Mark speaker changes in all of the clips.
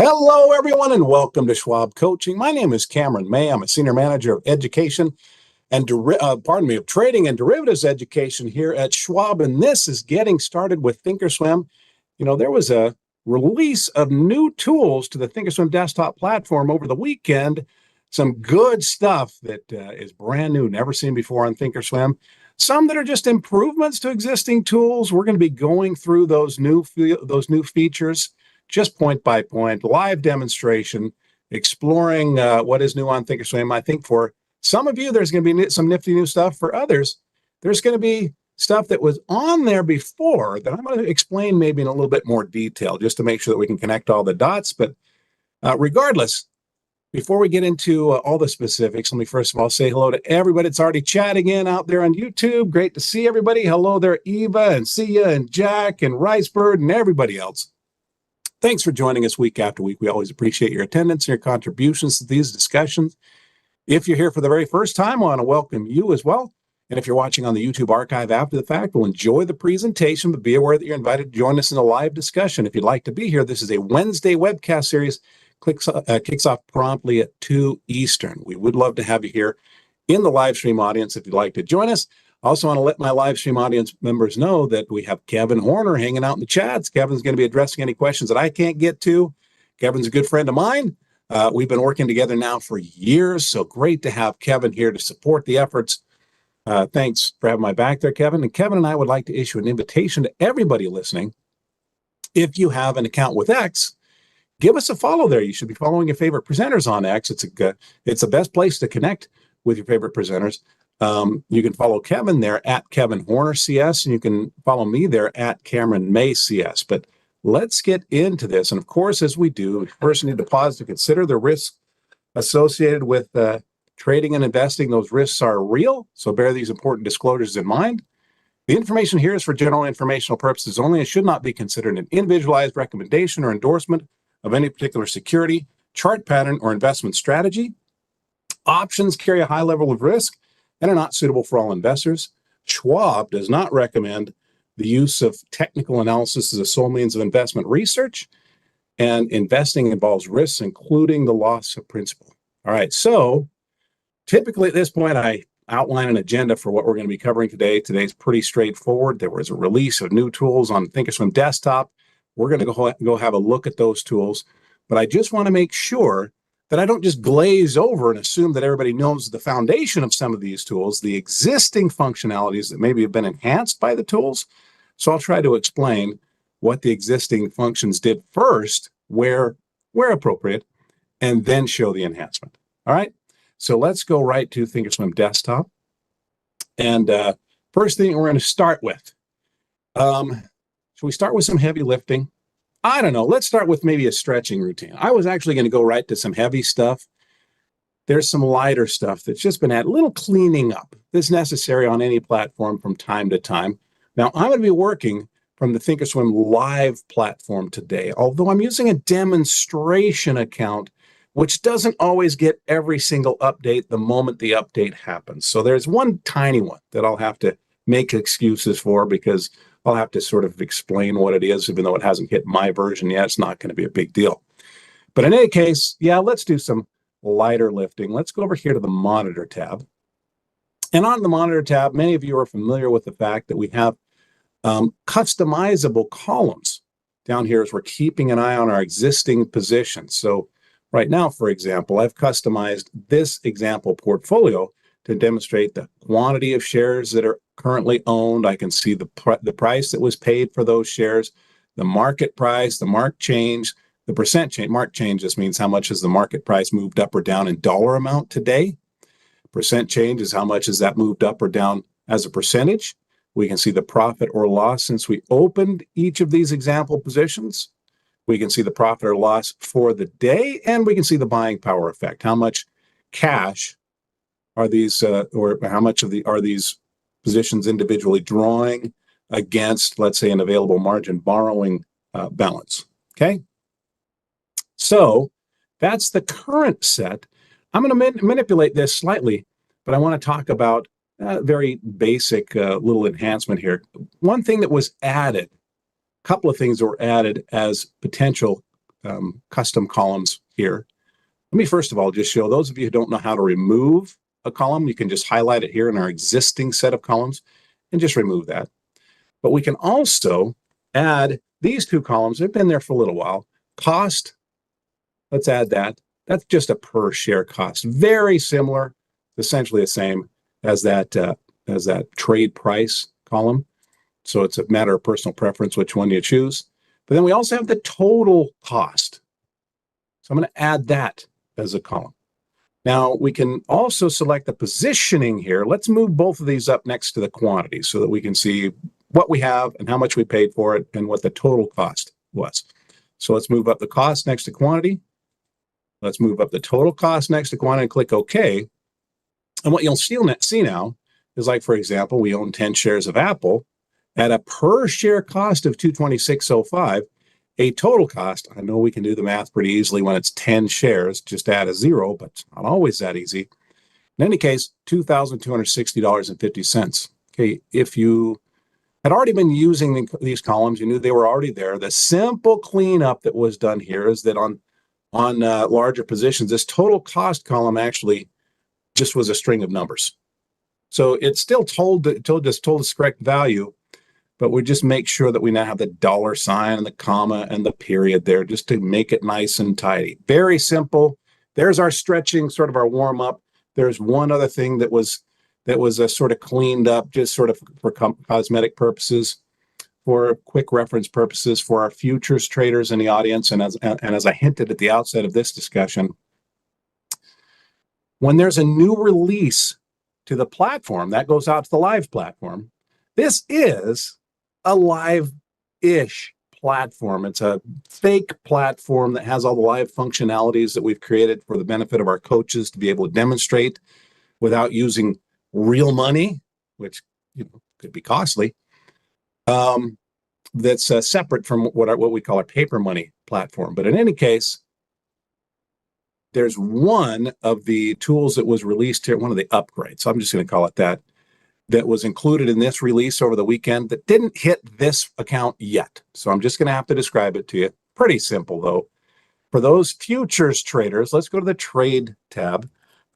Speaker 1: Hello, everyone, and welcome to Schwab Coaching. My name is Cameron May. I'm a Senior Manager of Education and of Trading and Derivatives Education here at Schwab, and this is Getting Started with Thinkorswim. You know, there was a release of new tools to the Thinkorswim desktop platform over the weekend. Some good stuff that is brand new, never seen before on Thinkorswim. Some that are just improvements to existing tools. We're going to be going through those new features, just point by point, live demonstration, exploring what is new on Thinkorswim. I think for some of you, there's going to be some nifty new stuff. For others, there's going to be stuff that was on there before that I'm going to explain maybe in a little bit more detail, just to make sure that we can connect all the dots. But regardless, before we get into all the specifics, let me first of all say hello to everybody that's already chatting in out there on YouTube. Great to see everybody. Hello there, Eva and Sia and Jack and Ricebird and everybody else. Thanks for joining us week after week. We always appreciate your attendance and your contributions to these discussions. If you're here for the very first time, I want to welcome you as well. And if you're watching on the YouTube archive after the fact, we'll enjoy the presentation, but be aware that you're invited to join us in a live discussion. If you'd like to be here, this is a Wednesday webcast series, kicks off promptly at 2 Eastern. We would love to have you here in the live stream audience if you'd like to join us. I also want to let my live stream audience members know that we have Kevin Horner hanging out in the chats. Kevin's going to be addressing any questions that I can't get to. Kevin's a good friend of mine. We've been working together now for years, so great to have Kevin here to support the efforts. Thanks for having my back there, Kevin. And Kevin and I would like to issue an invitation to everybody listening. If you have an account with X, give us a follow there. You should be following your favorite presenters on X. It's the best place to connect with your favorite presenters. You can follow Kevin there at Kevin Horner CS, and you can follow me there at Cameron May CS. But let's get into this. And of course, as we do, we first need to pause to consider the risks associated with trading and investing. Those risks are real, so bear these important disclosures in mind. The information here is for general informational purposes only and should not be considered an individualized recommendation or endorsement of any particular security, chart pattern, or investment strategy. Options carry a high level of risk and are not suitable for all investors. Schwab does not recommend the use of technical analysis as a sole means of investment research, and investing involves risks, including the loss of principal. All right, so typically at this point, I outline an agenda for what we're going to be covering today. Today's pretty straightforward. There was a release of new tools on Thinkorswim desktop. We're going to go have a look at those tools, but I just want to make sure that I don't just glaze over and assume that everybody knows the foundation of some of these tools, the existing functionalities that maybe have been enhanced by the tools. So I'll try to explain what the existing functions did first, where appropriate, and then show the enhancement. All right, so let's go right to Thinkorswim desktop. And first thing we're going to start with, should we start with some heavy lifting? I don't know. Let's start with maybe a stretching routine. I was actually going to go right to some heavy stuff. There's some lighter stuff that's just been a little cleaning up that's necessary on any platform from time to time. Now, I'm going to be working from the Thinkorswim Live platform today, although I'm using a demonstration account, which doesn't always get every single update the moment the update happens. So there's one tiny one that I'll have to make excuses for because I'll have to sort of explain what it is, even though it hasn't hit my version yet. It's not going to be a big deal. But in any case, yeah, let's do some lighter lifting. Let's go over here to the Monitor tab. And on the Monitor tab, many of you are familiar with the fact that we have customizable columns down here as we're keeping an eye on our existing positions. So right now, for example, I've customized this example portfolio to demonstrate the quantity of shares that are currently owned. I can see the price that was paid for those shares, the market price, the mark change, the percent change. Mark change just means how much has the market price moved up or down in dollar amount today. Percent change is how much has that moved up or down as a percentage. We can see the profit or loss since we opened each of these example positions. We can see the profit or loss for the day, and we can see the buying power effect. How much cash are these, or how much of are these positions individually drawing against, let's say, an available margin borrowing balance? Okay, so that's the current set. I'm going to manipulate this slightly, but I want to talk about a very basic little enhancement here. One thing that was added, a couple of things that were added as potential custom columns here. Let me first of all just show those of you who don't know how to remove a column. You can just highlight it here in our existing set of columns and just remove that. But we can also add these two columns. They've been there for a little while. Cost, let's add that. That's just a per share cost. Very similar, essentially the same as that trade price column. So it's a matter of personal preference which one you choose. But then we also have the total cost. So I'm going to add that as a column. Now we can also select the positioning here. Let's move both of these up next to the quantity so that we can see what we have and how much we paid for it and what the total cost was. So let's move up the cost next to quantity. Let's move up the total cost next to quantity and click OK. And what you'll see now is, like, for example, we own 10 shares of Apple at a per share cost of $226.05, a total cost. I know we can do the math pretty easily when it's 10 shares, just add a zero, but it's not always that easy. In any case, $2,260.50. Okay, if you had already been using these columns, you knew they were already there. The simple cleanup that was done here is that on larger positions, this total cost column actually just was a string of numbers. So it's still told us correct value, but we just make sure that we now have the dollar sign and the comma and the period there just to make it nice and tidy. Very simple. There's our stretching, sort of our warm up. There's one other thing that was sort of cleaned up, just sort of for cosmetic purposes, for quick reference purposes for our futures traders in the audience. And as I hinted at the outset of this discussion, when there's a new release to the platform that goes out to the live platform, this is a live-ish platform. It's a fake platform that has all the live functionalities that we've created for the benefit of our coaches to be able to demonstrate without using real money, which could be costly. That's separate from what we call our paper money platform. But in any case, there's one of the tools that was released here, one of the upgrades, so I'm just going to call it that was included in this release over the weekend that didn't hit this account yet. So I'm just going to have to describe it to you. Pretty simple, though. For those futures traders, let's go to the trade tab,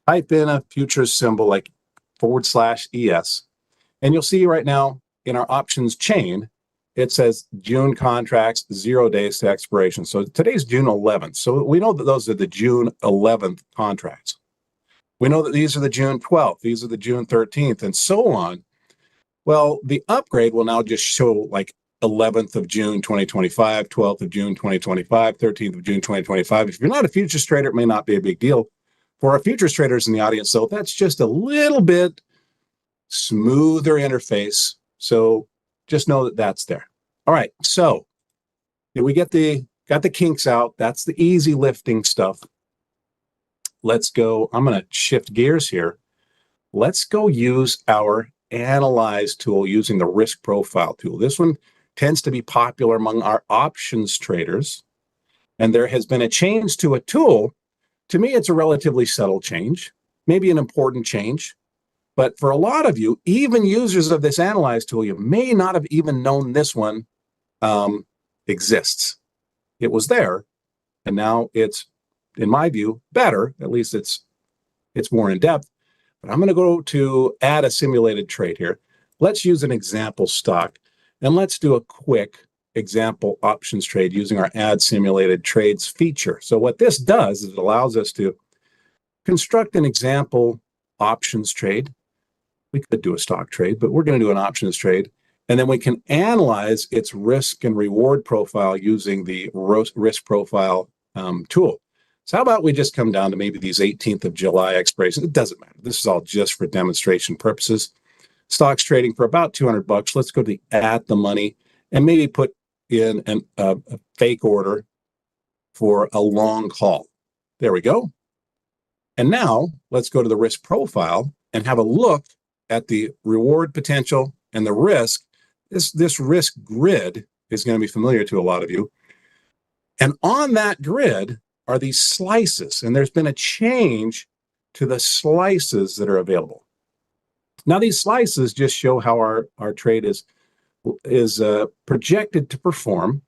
Speaker 1: type in a futures symbol like /ES, and you'll see right now in our options chain, it says June contracts, 0 days to expiration. So today's June 11th. So we know that those are the June 11th contracts. We know that these are the June 12th. These are the June 13th, and so on. Well, the upgrade will now just show like 11th of June 2025, 12th of June 2025, 13th of June 2025. If you're not a futures trader, it may not be a big deal. For our futures traders in the audience, though, that's just a little bit smoother interface. So just know that that's there. All right, so we got the kinks out. That's the easy lifting stuff. Let's go. I'm going to shift gears here. Let's go use our Analyze tool using the risk profile tool. This one tends to be popular among our options traders, and there has been a change to a tool. To me, it's a relatively subtle change, maybe an important change. But for a lot of you, even users of this Analyze tool, you may not have even known this one exists. It was there, and now it's, in my view, better. At least it's more in depth. But I'm going to go to add a simulated trade here. Let's use an example stock, and let's do a quick example options trade using our add simulated trades feature. So what this does is it allows us to construct an example options trade. We could do a stock trade, but we're going to do an options trade. And then we can analyze its risk and reward profile using the risk profile tool. So how about we just come down to maybe these 18th of July expirations? It doesn't matter. This is all just for demonstration purposes. Stocks trading for about $200. Let's go to the at the money and maybe put in a fake order for a long call. There we go. And now let's go to the risk profile and have a look at the reward potential and the risk. This risk grid is going to be familiar to a lot of you. And on that grid are these slices, and there's been a change to the slices that are available. Now, these slices just show how our trade is projected to perform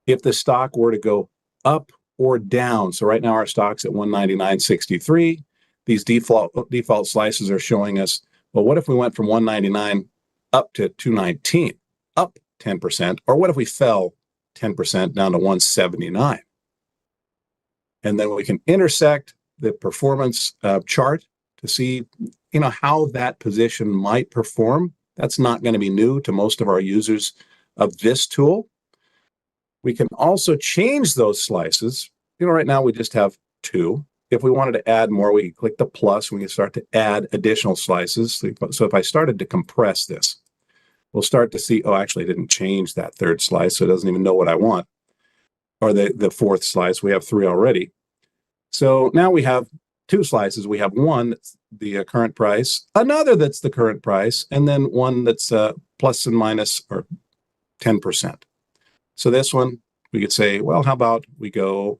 Speaker 1: if the stock were to go up or down. So right now our stock's at 199.63. These default slices are showing us, well, what if we went from 199 up to 219, up 10%? Or what if we fell 10% down to 179? And then we can intersect the performance chart to see, how that position might perform. That's not going to be new to most of our users of this tool. We can also change those slices. Right now we just have 2. If we wanted to add more, we can click the plus. We can start to add additional slices. So if I started to compress this, we'll start to see, actually I didn't change that 3rd slice, so it doesn't even know what I want. Or the 4th slice, we have 3 already. So now we have 2 slices. We have one that's the current price, another that's the current price, and then one that's plus and minus or 10%. So this one, we could say, well, how about we go,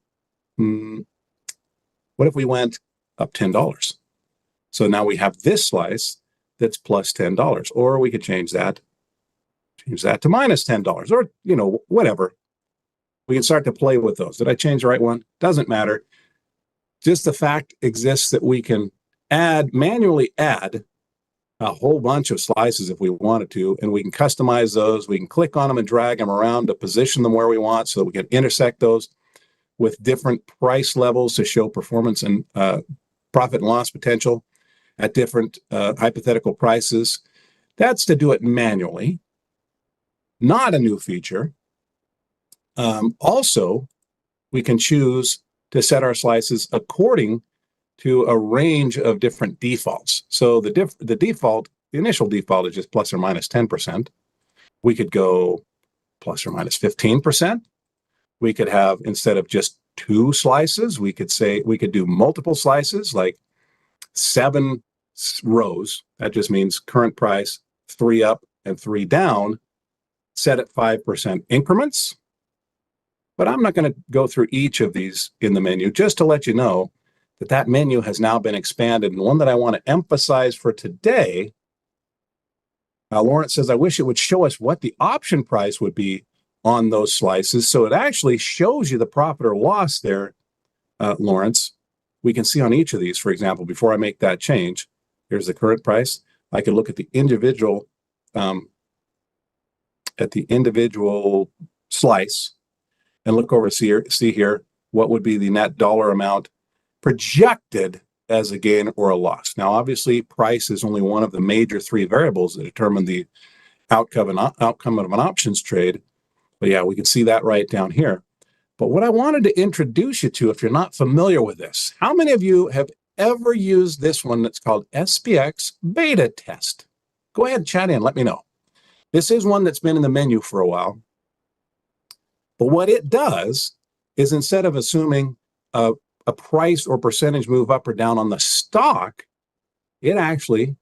Speaker 1: what if we went up $10? So now we have this slice that's plus $10, or we could change that to minus $10, or, whatever. We can start to play with those. Did I change the right one? Doesn't matter. Just the fact exists that we can manually add a whole bunch of slices if we wanted to, and we can customize those. We can click on them and drag them around to position them where we want so that we can intersect those with different price levels to show performance and profit and loss potential at different hypothetical prices. That's to do it manually, not a new feature. Also, we can choose to set our slices according to a range of different defaults. So the initial default is just plus or minus 10%. We could go plus or minus 15%. We could have, instead of just 2 slices, we could do multiple slices, like 7 rows. That just means current price, 3 up and 3 down, set at 5% increments. But I'm not going to go through each of these in the menu, just to let you know that menu has now been expanded. And one that I want to emphasize for today, Lawrence says, I wish it would show us what the option price would be on those slices. So it actually shows you the profit or loss there, Lawrence. We can see on each of these, for example, before I make that change, here's the current price. I can look at the individual slice and look over, see here, what would be the net dollar amount projected as a gain or a loss. Now, obviously, price is only one of the major 3 variables that determine the outcome of an options trade. But yeah, we can see that right down here. But what I wanted to introduce you to, if you're not familiar with this, how many of you have ever used this one that's called SPX Beta Test? Go ahead and chat in, let me know. This is one that's been in the menu for a while. But what it does is, instead of assuming a price or percentage move up or down on the stock, it actually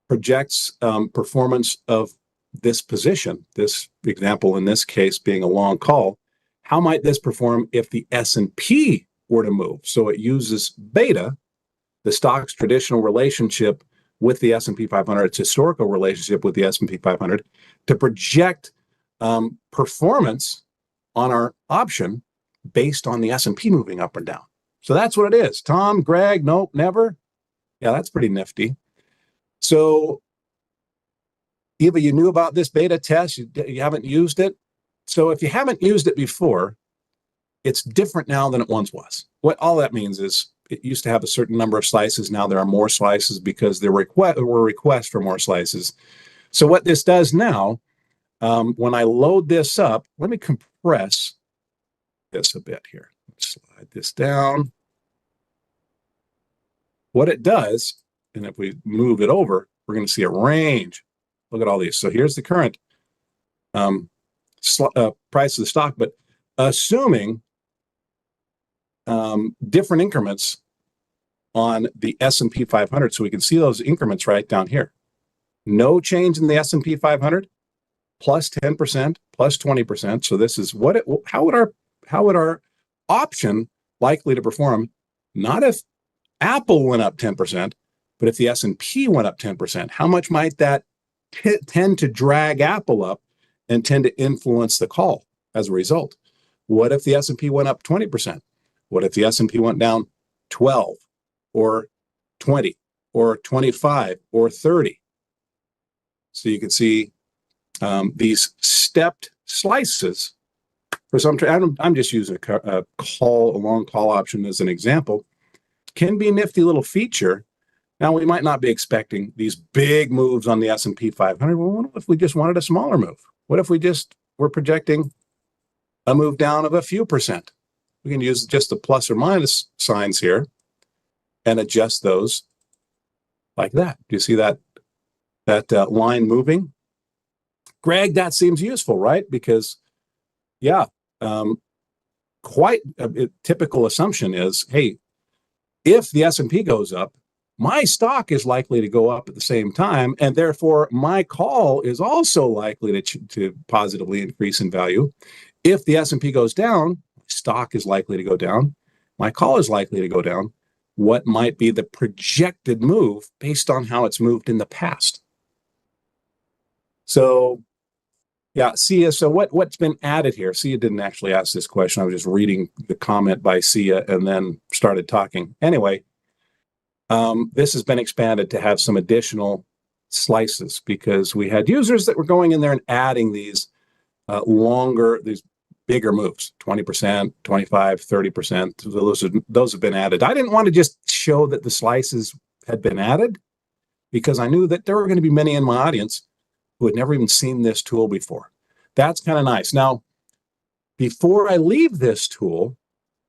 Speaker 1: projects performance of this position. This example in this case being a long call. How might this perform if the S&P were to move? So it uses beta, the stock's traditional relationship with the S&P 500, its historical relationship with the S&P 500, to project performance on our option based on the S&P moving up and down. So that's what it is. Tom, Greg, nope, never. Yeah, that's pretty nifty. So Eva, you knew about this beta test. You haven't used it. So if you haven't used it before, it's different now than it once was. What all that means is it used to have a certain number of slices. Now there are more slices because there were requests for more slices. So what this does now, when I load this up, let me compress this a bit here. Slide this down. What it does, and if we move it over, we're going to see a range. Look at all these. So here's the current price of the stock, but assuming different increments on the S&P 500. So we can see those increments right down here. No change in the S&P 500, plus 10%, plus 20%. So this is how would our option likely to perform? Not if Apple went up 10%, but if the S&P went up 10%. How much might that tend to drag Apple up and tend to influence the call as a result? What if the S&P went up 20%? What if the S&P went down 12 or 20 or 25 or 30? So you can see these stepped slices for some trade. I'm just using a long call option as an example. Can be a nifty little feature. Now, we might not be expecting these big moves on the S&P 500. Well, what if we just wanted a smaller move? What if we just were projecting a move down of a few percent? We can use just the plus or minus signs here and adjust those like that. Do you see that line moving? Greg, that seems useful, right? Because, yeah, quite a typical assumption is, hey, if the S&P goes up, my stock is likely to go up at the same time, and therefore my call is also likely to positively increase in value. If the S&P goes down, stock is likely to go down. My call is likely to go down. What might be the projected move based on how it's moved in the past? So, yeah, Sia, so what's been added here? Sia didn't actually ask this question. I was just reading the comment by Sia and then started talking. Anyway, this has been expanded to have some additional slices because we had users that were going in there and adding these these bigger moves, 20%, 25, 30%. Those have been added. I didn't want to just show that the slices had been added because I knew that there were going to be many in my audience who had never even seen this tool before. That's kind of nice. Now, before I leave this tool,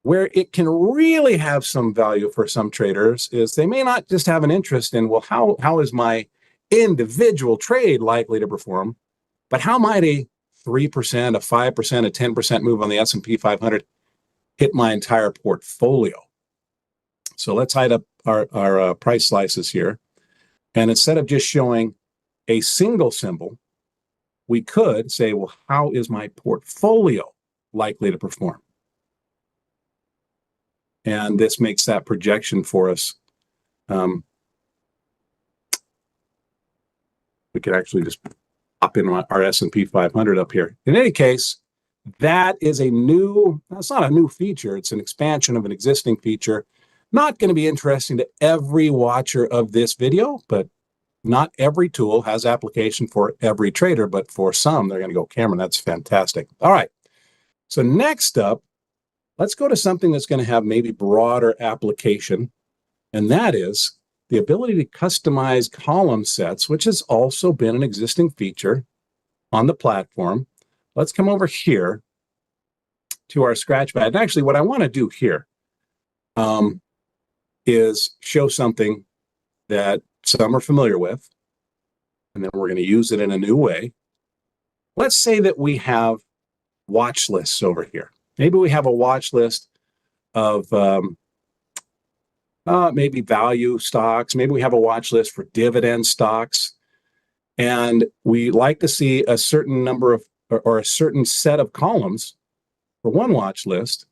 Speaker 1: where it can really have some value for some traders is they may not just have an interest in, well, how is my individual trade likely to perform, but how might a 3%, a 5%, a 10% move on the S&P 500 hit my entire portfolio? So let's hide up our price slices here. And instead of just showing a single symbol, we could say, well, how is my portfolio likely to perform? And this makes that projection for us. We could actually just pop in our S&P 500 up here. In any case, that is that's not a new feature. It's an expansion of an existing feature. Not going to be interesting to every watcher of this video, but not every tool has application for every trader, but for some, they're going to go, Cameron, that's fantastic. All right. So next up, let's go to something that's going to have maybe broader application, and that is the ability to customize column sets, which has also been an existing feature on the platform. Let's come over here to our Scratchpad. And actually, what I want to do here is show something that some are familiar with, and then we're going to use it in a new way. Let's say that we have watch lists over here. Maybe we have a watch list of maybe value stocks. Maybe we have a watch list for dividend stocks. And we like to see a certain number of, or a certain set of columns for one watch list,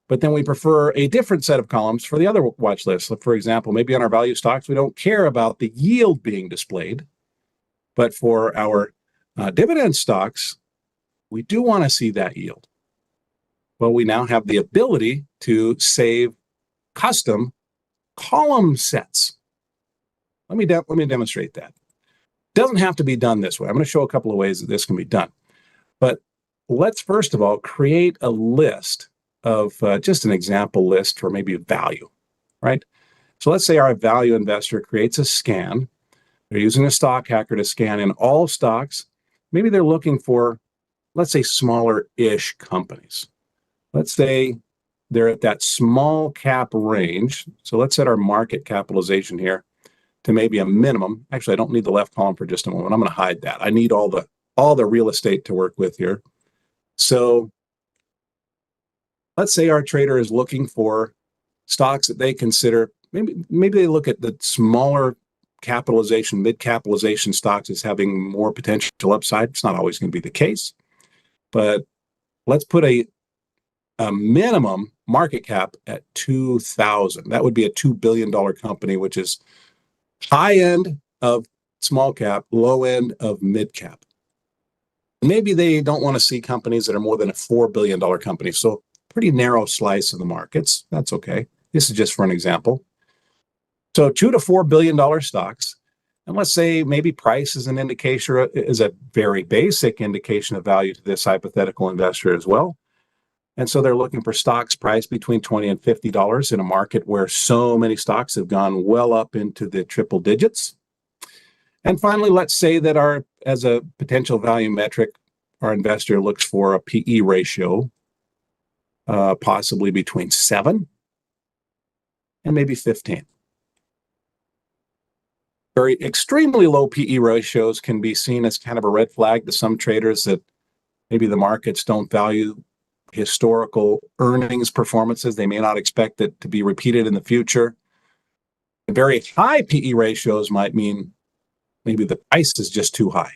Speaker 1: but then we prefer a different set of columns for the other watch list. So for example, maybe on our value stocks, we don't care about the yield being displayed, but for our dividend stocks, we do want to see that yield. Well, we now have the ability to save custom column sets. Let me demonstrate that. It doesn't have to be done this way. I'm going to show a couple of ways that this can be done. But let's first of all create a list of just an example list for maybe value, right? So let's say our value investor creates a scan. They're using a stock hacker to scan in all stocks. Maybe they're looking for, let's say, smaller-ish companies. Let's say they're at that small cap range. So let's set our market capitalization here to maybe a minimum. Actually, I don't need the left column for just a moment. I'm going to hide that. I need all the real estate to work with here. So let's say our trader is looking for stocks that they consider, maybe they look at the smaller capitalization, mid-capitalization stocks as having more potential upside. It's not always going to be the case, but let's put a minimum market cap at 2,000. That would be a $2 billion company, which is high end of small cap, low end of mid cap. Maybe they don't want to see companies that are more than a $4 billion company. So pretty narrow slice of the markets. That's okay. This is just for an example. So $2 to $4 billion stocks. And let's say maybe price is an indication, is a very basic indication of value to this hypothetical investor as well. And so they're looking for stocks priced between $20 and $50 in a market where so many stocks have gone well up into the triple digits. And finally, let's say that as a potential value metric, our investor looks for a PE ratio, possibly between 7 and maybe 15. Very extremely low PE ratios can be seen as kind of a red flag to some traders that maybe the markets don't value historical earnings performances. They may not expect it to be repeated in the future. Very high PE ratios might mean maybe the price is just too high.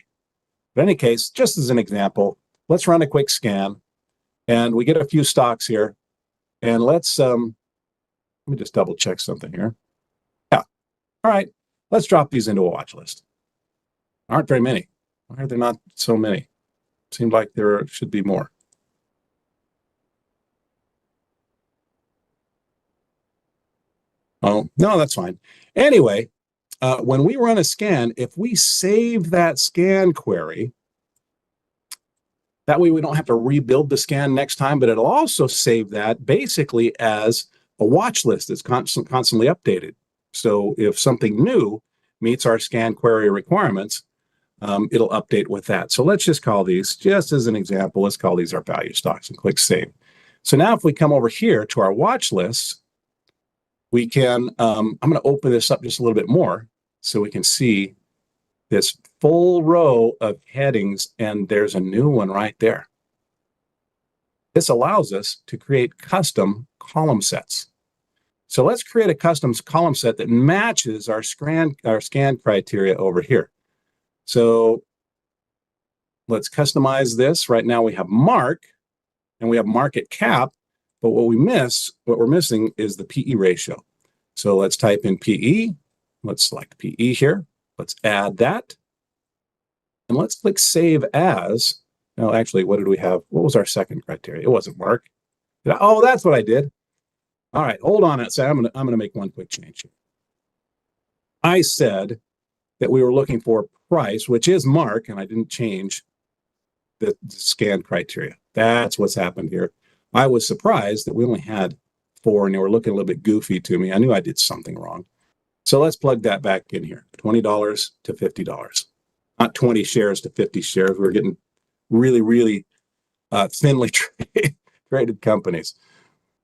Speaker 1: But in any case, just as an example, let's run a quick scan, and we get a few stocks here, and let me just double check something here. Yeah, all right, let's drop these into a watch list. Aren't very many. Why are there not so many? Seemed like there should be more. Oh, no, that's fine. Anyway, when we run a scan, if we save that scan query, that way we don't have to rebuild the scan next time, but it'll also save that basically as a watch list that's constantly updated. So if something new meets our scan query requirements, it'll update with that. So let's just call these, just as an example, let's call these our value stocks and click save. So now if we come over here to our watch lists, we can, I'm going to open this up just a little bit more so we can see this full row of headings, and there's a new one right there. This allows us to create custom column sets. So let's create a custom column set that matches our scan criteria over here. So let's customize this. Right now we have mark and we have market cap, but what we're missing is the PE ratio. So let's type in PE. Let's select PE here. Let's add that. And let's click save as. No, actually, what did we have? What was our second criteria? It wasn't mark. Oh, that's what I did. All right, hold on a second. I'm gonna make one quick change here. I said that we were looking for price, which is mark, and I didn't change the scan criteria. That's what's happened here. I was surprised that we only had 4 and they were looking a little bit goofy to me. I knew I did something wrong. So let's plug that back in here, $20 to $50. Not 20 shares to 50 shares. We're getting really, really thinly traded companies.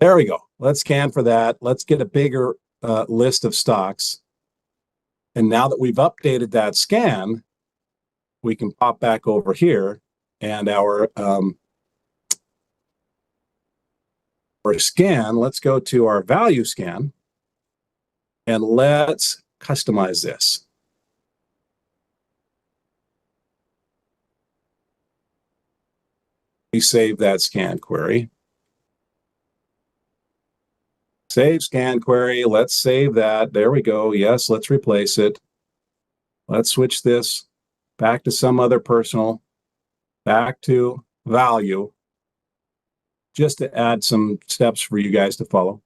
Speaker 1: There we go. Let's scan for that. Let's get a bigger list of stocks. And now that we've updated that scan, we can pop back over here and our scan, let's go to our value scan and let's customize this. We save that scan query. Save scan query. Let's save that. There we go. Yes, let's replace it. Let's switch this back to some other personal, back to value, just to add some steps for you guys to follow.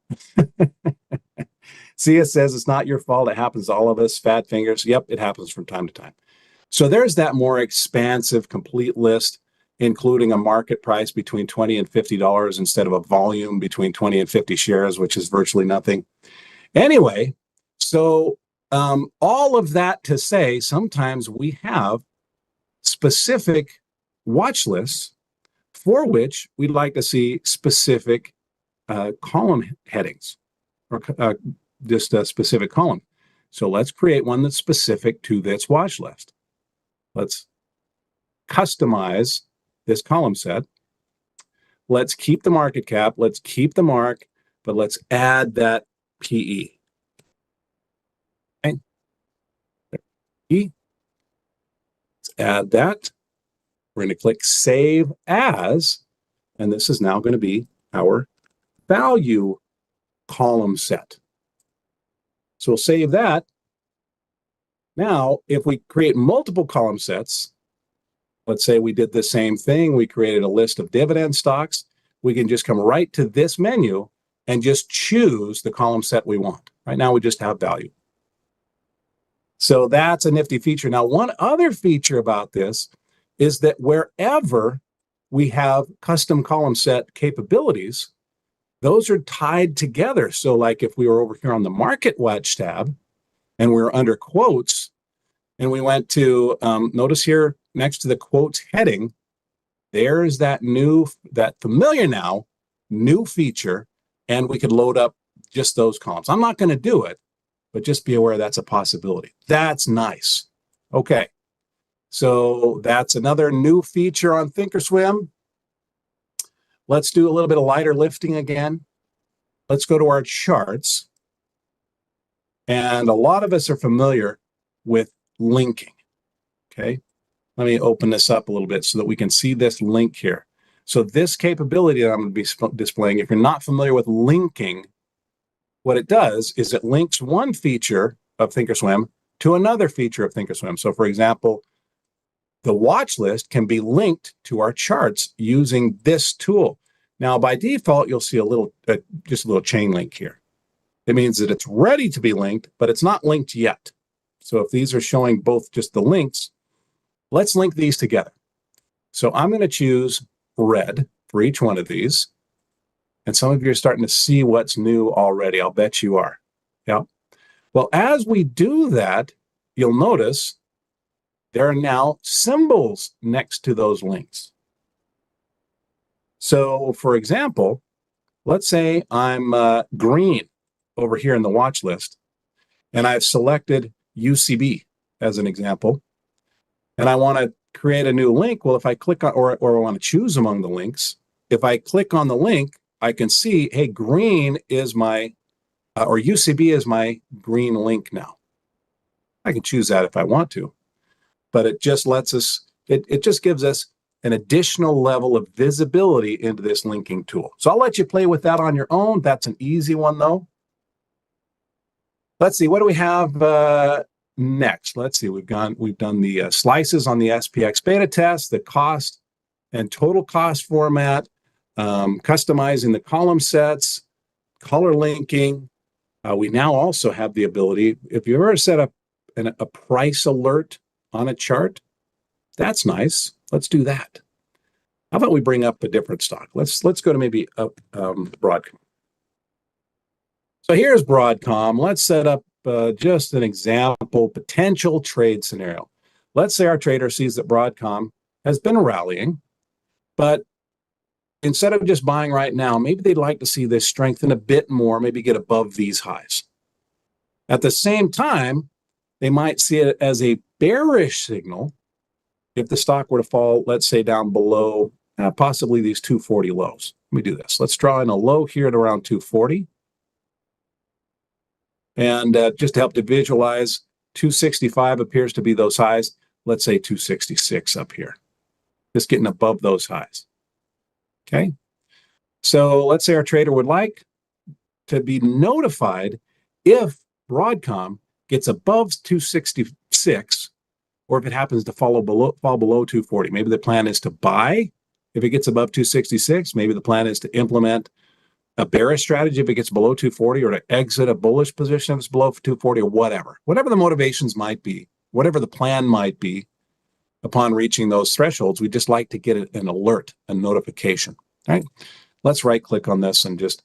Speaker 1: See, it says it's not your fault. It happens to all of us. Fat fingers. Yep, it happens from time to time. So there's that more expansive, complete list, including a market price between $20 and $50 instead of a volume between 20 and 50 shares, which is virtually nothing. Anyway, so all of that to say, sometimes we have specific watch lists for which we'd like to see specific column headings or just a specific column. So let's create one that's specific to this watch list. Let's customize this column set. Let's keep the market cap. Let's keep the mark, but let's add that PE. Okay. Let's add that. We're going to click Save As, and this is now going to be our value column set. So we'll save that. Now, if we create multiple column sets, let's say we did the same thing. We created a list of dividend stocks. we can just come right to this menu and just choose the column set we want. Right now, we just have value. So that's a nifty feature. Now, one other feature about this is that wherever we have custom column set capabilities, those are tied together. So like if we were over here on the Market Watch tab and we're under quotes and we went to, notice here next to the quotes heading, there's that familiar now, new feature, and we could load up just those columns. I'm not going to do it, but just be aware that's a possibility. That's nice. Okay, so that's another new feature on Thinkorswim. Let's do a little bit of lighter lifting again. Let's go to our charts. And a lot of us are familiar with linking. Okay, let me open this up a little bit so that we can see this link here. So this capability that I'm going to be displaying, if you're not familiar with linking, what it does is it links one feature of Thinkorswim to another feature of Thinkorswim. So for example, the watch list can be linked to our charts using this tool. Now, by default, you'll see just a little chain link here. It means that it's ready to be linked, but it's not linked yet. So if these are showing both just the links, let's link these together. So I'm going to choose red for each one of these. And some of you are starting to see what's new already. I'll bet you are. Yeah. Well, as we do that, you'll notice there are now symbols next to those links. So for example, let's say I'm green over here in the watch list, and I've selected UCB as an example, and I want to create a new link. Well, if I click on, or I want to choose among the links, if I click on the link, I can see, hey, green is my, or UCB is my green link now. I can choose that if I want to, but it just lets us, it just gives us an additional level of visibility into this linking tool. So I'll let you play with that on your own. That's an easy one though. Let's see, what do we have next? Let's see, we've done the slices on the SPX beta test, the cost and total cost format, customizing the column sets, color linking. We now also have the ability, if you ever set up a price alert on a chart, that's nice. Let's do that. How about we bring up a different stock? Let's go to maybe Broadcom. So here's Broadcom. Let's set up just an example potential trade scenario. Let's say our trader sees that Broadcom has been rallying, but instead of just buying right now, maybe they'd like to see this strengthen a bit more, maybe get above these highs. At the same time, they might see it as a bearish signal if the stock were to fall, let's say, down below possibly these 240 lows. Let me do this. Let's draw in a low here at around 240. And just to help to visualize, 265 appears to be those highs. Let's say 266 up here. Just getting above those highs. Okay. So let's say our trader would like to be notified if Broadcom gets above 266, or if it happens to fall below 240. Maybe the plan is to buy if it gets above 266. Maybe the plan is to implement a bearish strategy if it gets below 240, or to exit a bullish position if it's below 240, or whatever. Whatever the motivations might be, whatever the plan might be, upon reaching those thresholds, we just like to get an alert, a notification. All right, let's right click on this and just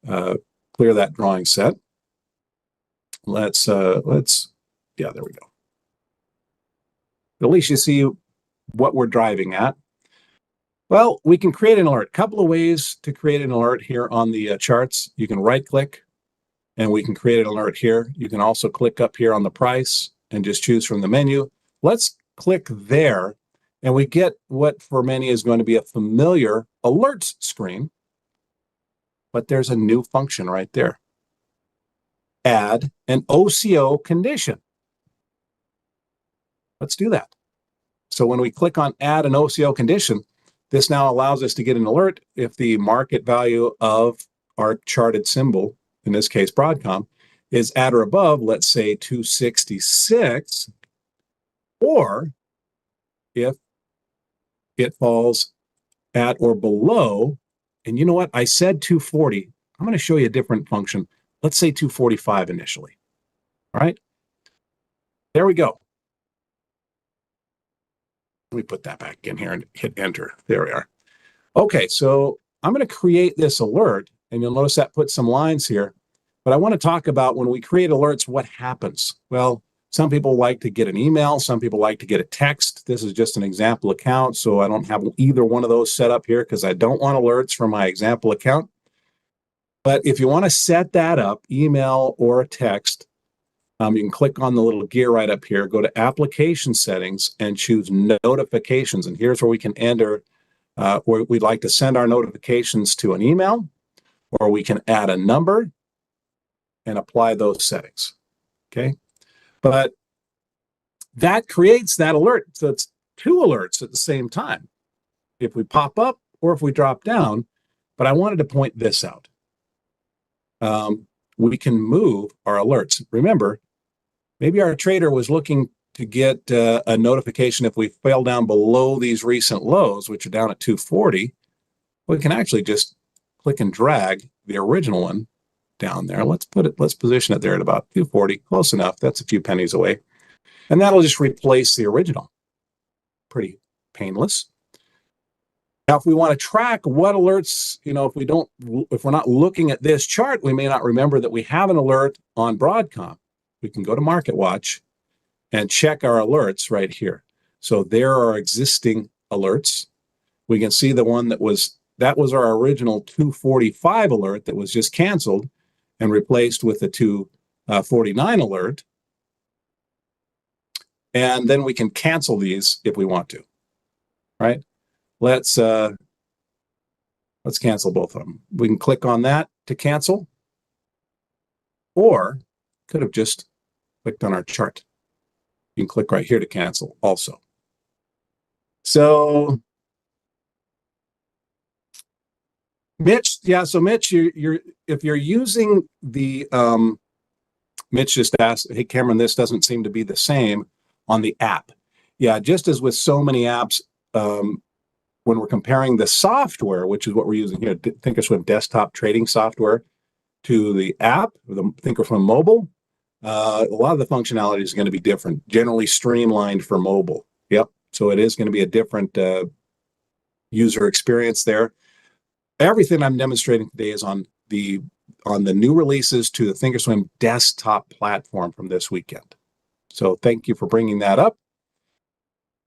Speaker 1: clear that drawing set. Yeah, there we go. At least you see what we're driving at. Well, we can create an alert. Couple of ways to create an alert here on the charts. You can right click and we can create an alert here. You can also click up here on the price and just choose from the menu. Let's click there and we get what for many is going to be a familiar alerts screen, but there's a new function right there. Add an OCO condition. Let's do that. So when we click on add an OCO condition, this now allows us to get an alert if the market value of our charted symbol, in this case Broadcom, is at or above, let's say 266, or if it falls at or below And you know what? I said 240. I'm going to show you a different function. Let's say 245 initially. All right. There we go. Let me put that back in here and hit enter. There we are. Okay, so I'm going to create this alert, and you'll notice that puts some lines here. But I want to talk about when we create alerts, what happens? Well, some people like to get an email. Some people like to get a text. This is just an example account, so I don't have either one of those set up here because I don't want alerts from my example account. But if you want to set that up, email or a text, you can click on the little gear right up here, go to application settings and choose notifications. And here's where we can enter where we'd like to send our notifications to an email, or we can add a number and apply those settings. Okay. But that creates that alert. So it's two alerts at the same time, if we pop up or if we drop down. But I wanted to point this out. We can move our alerts. Remember, maybe our trader was looking to get a notification if we fell down below these recent lows, which are down at 240. We can actually just click and drag the original one down there. Let's position it there at about 240, close enough. That's a few pennies away. And that'll just replace the original. Pretty painless. Now, if we want to track what alerts, if we're not looking at this chart, we may not remember that we have an alert on Broadcom. We can go to Market Watch and check our alerts right here. So there are existing alerts. We can see the one that was our original 245 alert that was just canceled and replaced with the 249 alert. And then we can cancel these if we want to, right? Let's cancel both of them. We can click on that to cancel, or could have just clicked on our chart. You can click right here to cancel also. So Mitch, if you're using the Mitch just asked, hey Cameron, this doesn't seem to be the same on the app. Yeah, just as with so many apps, when we're comparing the software, which is what we're using here, Thinkorswim desktop trading software, to the app, the Thinkorswim mobile, a lot of the functionality is going to be different, generally streamlined for mobile. Yep. So it is going to be a different user experience there. Everything I'm demonstrating today is on the new releases to the Thinkorswim desktop platform from this weekend. So thank you for bringing that up.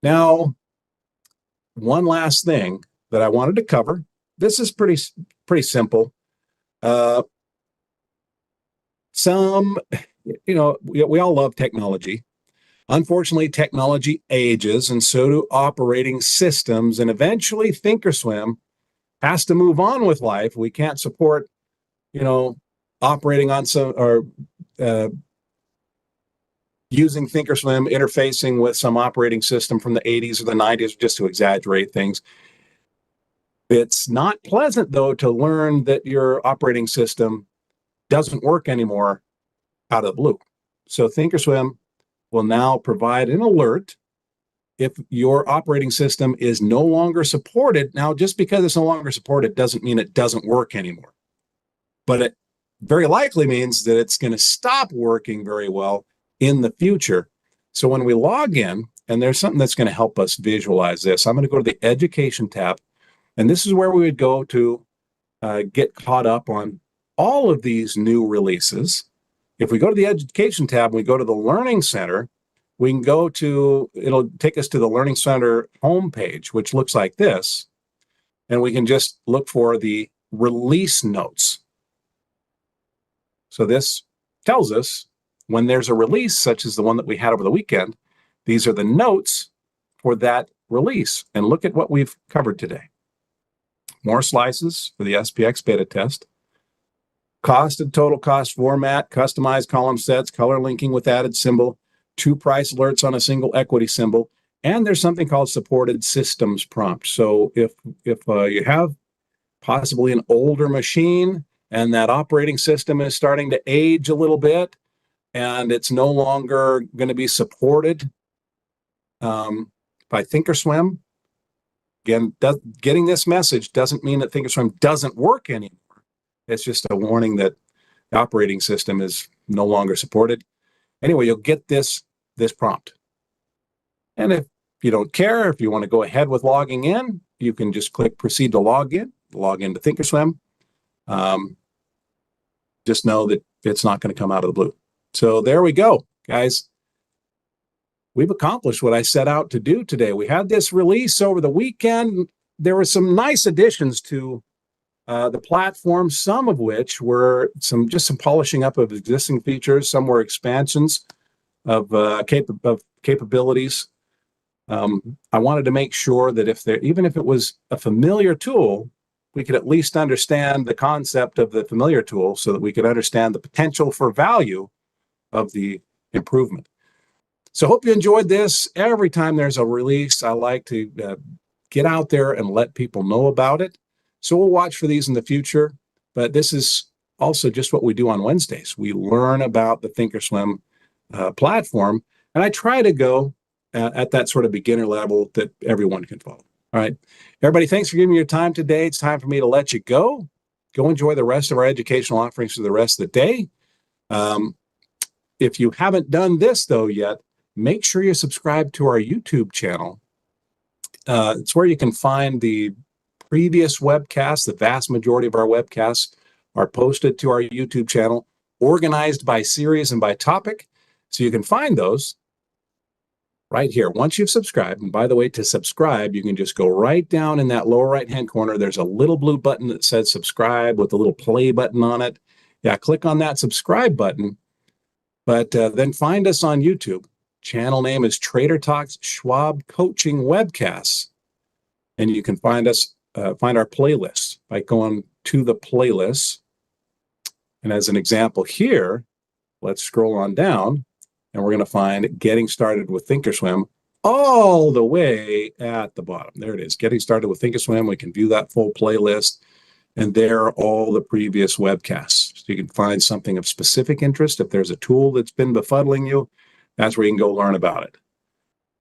Speaker 1: Now, one last thing that I wanted to cover. This is pretty simple. We all love technology. Unfortunately, technology ages, and so do operating systems. And eventually, Thinkorswim has to move on with life. We can't support, operating on some or using Thinkorswim, interfacing with some operating system from the 80s or the 90s, just to exaggerate things. It's not pleasant, though, to learn that your operating system doesn't work anymore out of the blue. So Thinkorswim will now provide an alert if your operating system is no longer supported. Now, just because it's no longer supported doesn't mean it doesn't work anymore. But it very likely means that it's going to stop working very well in the future. So when we log in, and there's something that's going to help us visualize this, I'm going to go to the Education tab, and this is where we would go to get caught up on all of these new releases. If we go to the Education tab, we go to the Learning Center, we can go to, it'll take us to the Learning Center homepage, which looks like this, and we can just look for the release notes. So this tells us when there's a release, such as the one that we had over the weekend, these are the notes for that release. And look at what we've covered today. More slices for the SPX beta test. Cost and total cost format, customized column sets, color linking with added symbol, 2 price alerts on a single equity symbol, and there's something called supported systems prompt. So if you have possibly an older machine and that operating system is starting to age a little bit, and it's no longer going to be supported by Thinkorswim, Again, getting this message doesn't mean that Thinkorswim doesn't work anymore. It's just a warning that the operating system is no longer supported. Anyway, you'll get this prompt. And if you don't care, if you want to go ahead with logging in, you can just click proceed to log into Thinkorswim. Just know that it's not going to come out of the blue. So there we go, guys. We've accomplished what I set out to do today. We had this release over the weekend. There were some nice additions to the platform, some of which were some polishing up of existing features. Some were expansions of capabilities. I wanted to make sure that even if it was a familiar tool, we could at least understand the concept of the familiar tool so that we could understand the potential for value of the improvement. So hope you enjoyed this. Every time there's a release, I like to get out there and let people know about it. So we'll watch for these in the future. But this is also just what we do on Wednesdays. We learn about the Thinkorswim platform, and I try to go at that sort of beginner level that everyone can follow. All right, everybody, thanks for giving me your time today. It's time for me to let you go. Go enjoy the rest of our educational offerings for the rest of the day. If you haven't done this, though, yet, make sure you subscribe to our YouTube channel. It's where you can find the previous webcasts. The vast majority of our webcasts are posted to our YouTube channel, organized by series and by topic. So you can find those right here. Once you've subscribed, and by the way, to subscribe, you can just go right down in that lower right-hand corner. There's a little blue button that says subscribe with a little play button on it. Yeah, click on that subscribe button, but then find us on YouTube. Channel name is Trader Talks Schwab Coaching Webcasts. And you can find us, find our playlists by going to the playlists. And as an example here, let's scroll on down, and we're going to find Getting Started with Thinkorswim all the way at the bottom. There it is, Getting Started with Thinkorswim. We can view that full playlist, and there are all the previous webcasts. So you can find something of specific interest. If there's a tool that's been befuddling you, that's where you can go learn about it.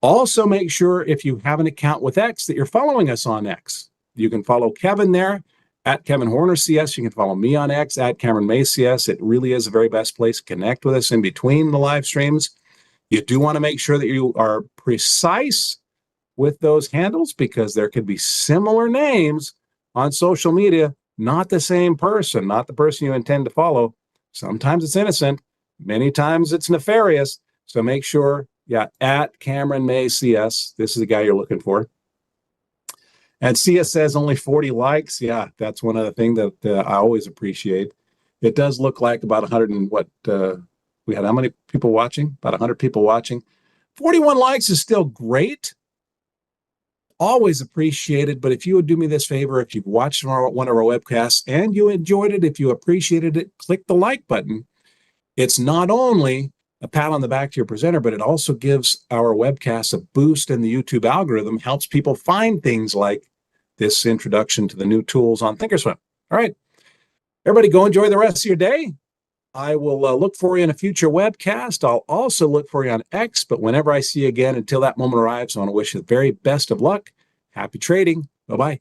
Speaker 1: Also, make sure if you have an account with X that you're following us on X. You can follow Kevin there at Kevin Horner CS. You can follow me on X at Cameron May CS. It really is the very best place to connect with us in between the live streams. You do want to make sure that you are precise with those handles, because there could be similar names on social media, not the same person, not the person you intend to follow. Sometimes it's innocent. Many times it's nefarious. So make sure, yeah, at Cameron May CS, this is the guy you're looking for. And CS says only 40 likes. Yeah, that's one of the things that I always appreciate. It does look like about 100 and what, we had how many people watching? About 100 people watching. 41 likes is still great. Always appreciated. But if you would do me this favor, if you've watched one of our webcasts and you enjoyed it, if you appreciated it, click the like button. It's not only a pat on the back to your presenter, but it also gives our webcast a boost in the YouTube algorithm, helps people find things like this introduction to the new tools on Thinkorswim. All right, everybody, go enjoy the rest of your day. I will look for you in a future webcast. I'll also look for you on X, but whenever I see you again, until that moment arrives, I want to wish you the very best of luck. Happy trading. Bye-bye.